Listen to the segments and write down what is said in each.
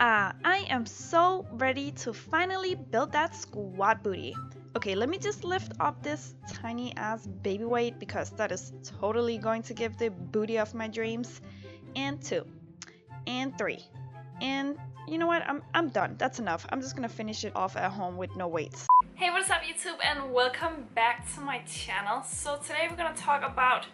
I am so ready to finally build that squat booty. Okay, let me just lift up this tiny ass baby weight because that is totally going to give the booty of my dreams. And 2, and 3, and you know what? I'm done. That's enough. I'm just gonna finish it off at home with no weights. Hey, what's up YouTube, and welcome back to my channel. So today we're gonna talk about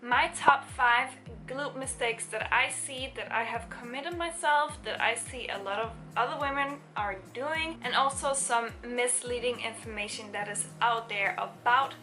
my top 5 glute mistakes that I see, that I have committed myself, that I see a lot of other women are doing, and also some misleading information that is out there about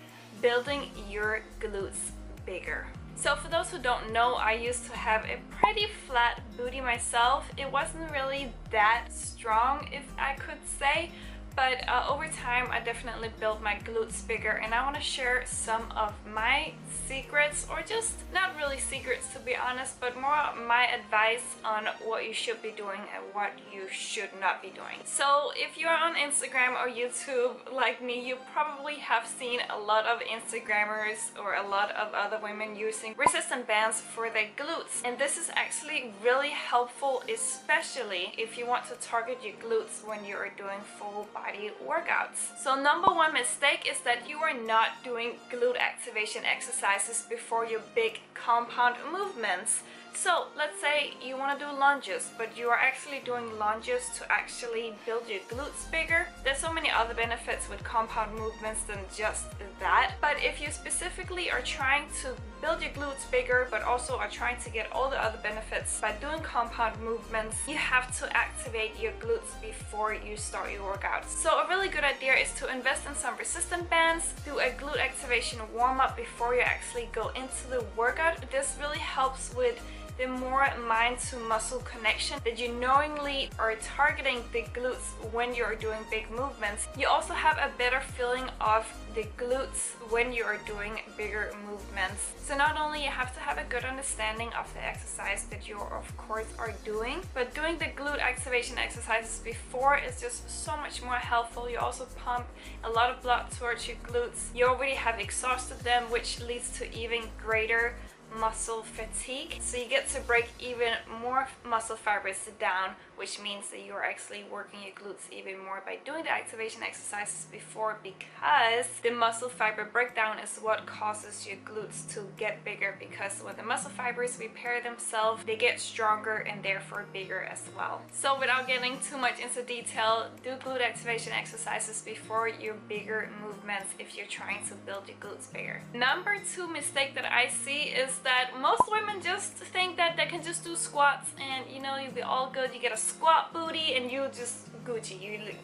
building your glutes bigger. So for those who don't know, I used to have a pretty flat booty myself. It wasn't really that strong, if I could say, but over time I definitely built my glutes bigger, and I want to share some of my secrets, or just not really secrets to be honest, but more my advice on what you should be doing and what you should not be doing. So if you're on Instagram or YouTube like me, you probably have seen a lot of Instagrammers or a lot of other women using resistance bands for their glutes, and this is actually really helpful, especially if you want to target your glutes when you are doing full body workouts. So number 1 mistake is that you are not doing glute activation exercises before your big compound movements. So let's say you want to do lunges, but you are actually doing lunges to actually build your glutes bigger. There's so many other benefits with compound movements than just that, but if you specifically are trying to build your glutes bigger but also are trying to get all the other benefits by doing compound movements, you have to activate your glutes before you start your workouts. So a really good idea is to invest in some resistance bands, do a glute activation warm-up before you actually go into the workout. This really helps with the more mind to muscle connection, that you knowingly are targeting the glutes when you're doing big movements. You also have a better feeling of the glutes when you are doing bigger movements. So not only you have to have a good understanding of the exercise that you of course are doing, but doing the glute activation exercises before is just so much more helpful. You also pump a lot of blood towards your glutes. You already have exhausted them, which leads to even greater muscle fatigue, so you get to break even more muscle fibers down, which means that you are actually working your glutes even more by doing the activation exercises before, because the muscle fiber breakdown is what causes your glutes to get bigger, because when the muscle fibers repair themselves, they get stronger and therefore bigger as well. So without getting too much into detail, do glute activation exercises before your bigger movements if you're trying to build your glutes bigger. Number 2 mistake that I see is that most women just think that they can just do squats and you know, you'll be all good, you get a squat booty and you just Gucci,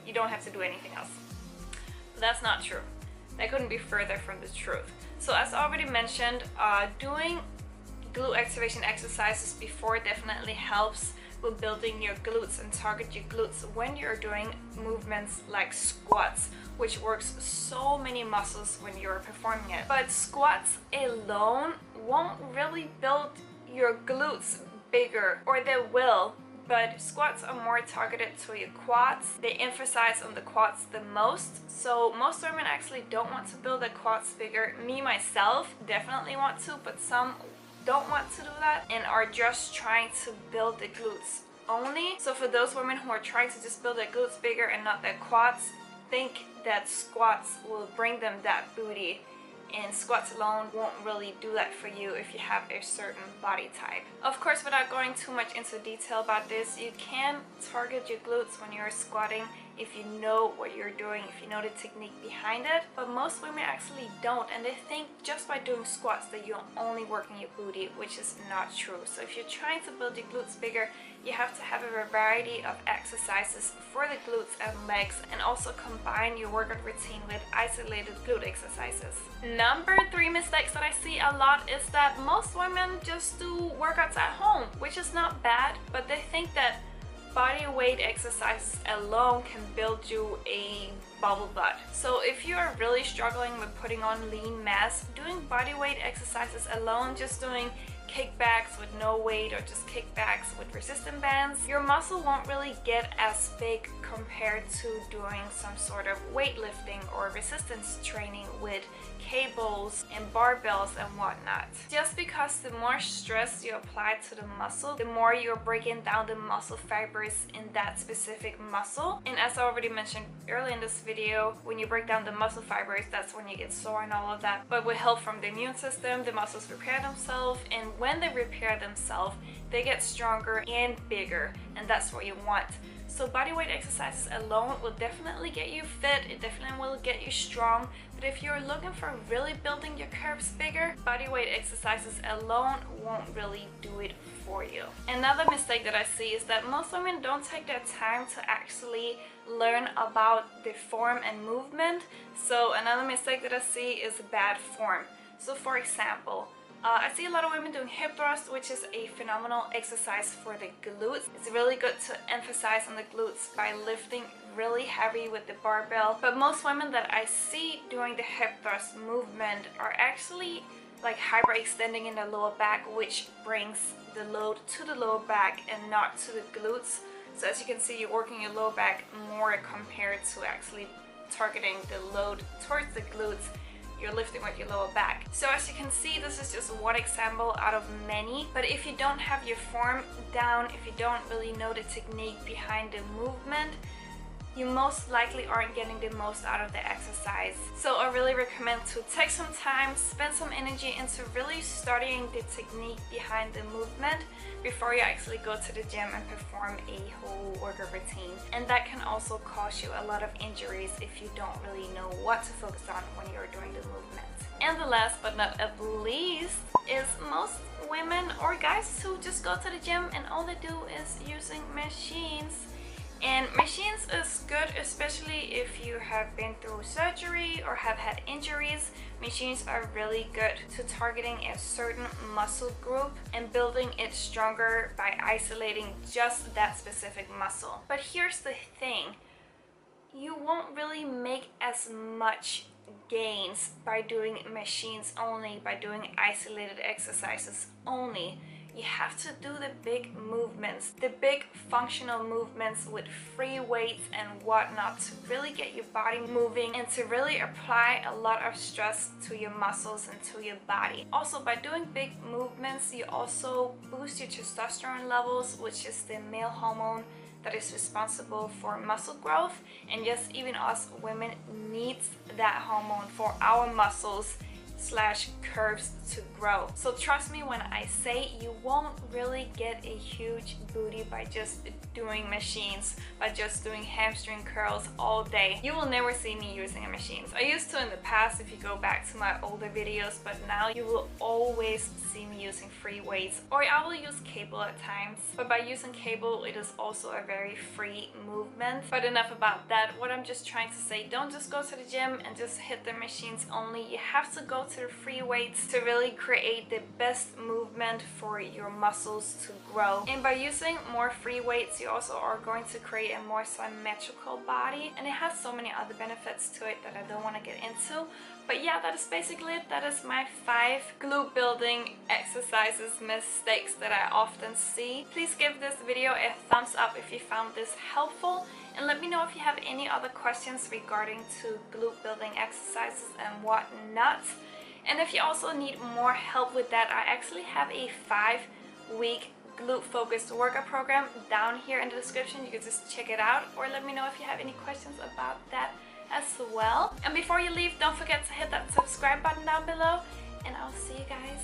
you don't have to do anything else. But that's not true. That couldn't be further from the truth. So as already mentioned, doing glute activation exercises before definitely helps with building your glutes and target your glutes when you're doing movements like squats, which works so many muscles when you're performing it. But squats alone won't really build your glutes bigger, or they will, but squats are more targeted to your quads. They emphasize on the quads the most. So most women actually don't want to build their quads bigger. Me myself definitely want to, but some don't want to do that and are just trying to build the glutes only. So for those women who are trying to just build their glutes bigger and not their quads, think that squats will bring them that booty, and squats alone won't really do that for you if you have a certain body type. Of course, without going too much into detail about this, you can target your glutes when you're squatting if you know what you're doing, if you know the technique behind it, but most women actually don't, and they think just by doing squats that you're only working your booty, which is not true. So if you're trying to build your glutes bigger, you have to have a variety of exercises for the glutes and legs, and also combine your workout routine with isolated glute exercises. Number 3 mistakes that I see a lot is that most women just do workouts at home, which is not bad, but they think that body weight exercises alone can build you a bubble butt. So if you are really struggling with putting on lean mass, doing body weight exercises alone, just doing kickbacks with no weight or just kickbacks with resistance bands, your muscle won't really get as big compared to doing some sort of weightlifting or resistance training with cables and barbells and whatnot. Just because the more stress you apply to the muscle, the more you're breaking down the muscle fibers in that specific muscle. And as I already mentioned earlier in this video, when you break down the muscle fibers, that's when you get sore and all of that. But with help from the immune system, the muscles repair themselves, and when they repair themselves, they get stronger and bigger, and that's what you want. So bodyweight exercises alone will definitely get you fit, it definitely will get you strong, but if you're looking for really building your curves bigger, bodyweight exercises alone won't really do it for you. Another mistake that I see is that most women don't take their time to actually learn about the form and movement. So another mistake that I see is bad form. So for example, I see a lot of women doing hip thrust, which is a phenomenal exercise for the glutes. It's really good to emphasize on the glutes by lifting really heavy with the barbell. But most women that I see doing the hip thrust movement are actually like hyperextending in the lower back, which brings the load to the lower back and not to the glutes. So as you can see, you're working your lower back more compared to actually targeting the load towards the glutes. You're lifting with your lower back. So as you can see, this is just one example out of many, but if you don't have your form down, if you don't really know the technique behind the movement, you most likely aren't getting the most out of the exercise. So I really recommend to take some time, spend some energy into really studying the technique behind the movement before you actually go to the gym and perform a whole workout routine. And that can also cause you a lot of injuries if you don't really know what to focus on when you're doing the movement. And the last but not least is most women or guys who just go to the gym and all they do is using machines. And machines is good, especially if you have been through surgery or have had injuries. Machines are really good to targeting a certain muscle group and building it stronger by isolating just that specific muscle. But here's the thing, you won't really make as much gains by doing machines only, by doing isolated exercises only. You have to do the big movements, the big functional movements with free weights and whatnot to really get your body moving and to really apply a lot of stress to your muscles and to your body. Also, by doing big movements, you also boost your testosterone levels, which is the male hormone that is responsible for muscle growth. And yes, even us women needs that hormone for our muscles / curves to grow. So trust me when I say you won't really get a huge booty by just doing machines, by just doing hamstring curls all day. You will never see me using a machine. I used to in the past if you go back to my older videos, but now you will always see me using free weights, or I will use cable at times. But by using cable, it is also a very free movement. But enough about that. What I'm just trying to say, don't just go to the gym and just hit the machines only. You have to go to the free weights to really create the best movement for your muscles to grow. And by using more free weights, you also are going to create a more symmetrical body, and it has so many other benefits to it that I don't want to get into. But yeah, that is basically it. That is my 5 glute building exercises mistakes that I often see. Please give this video a thumbs up if you found this helpful, and let me know if you have any other questions regarding to glute building exercises and whatnot. And if you also need more help with that, I actually have a 5-week glute focused workout program down here in the description. You can just check it out, or let me know if you have any questions about that as well. And before you leave, don't forget to hit that subscribe button down below, and I'll see you guys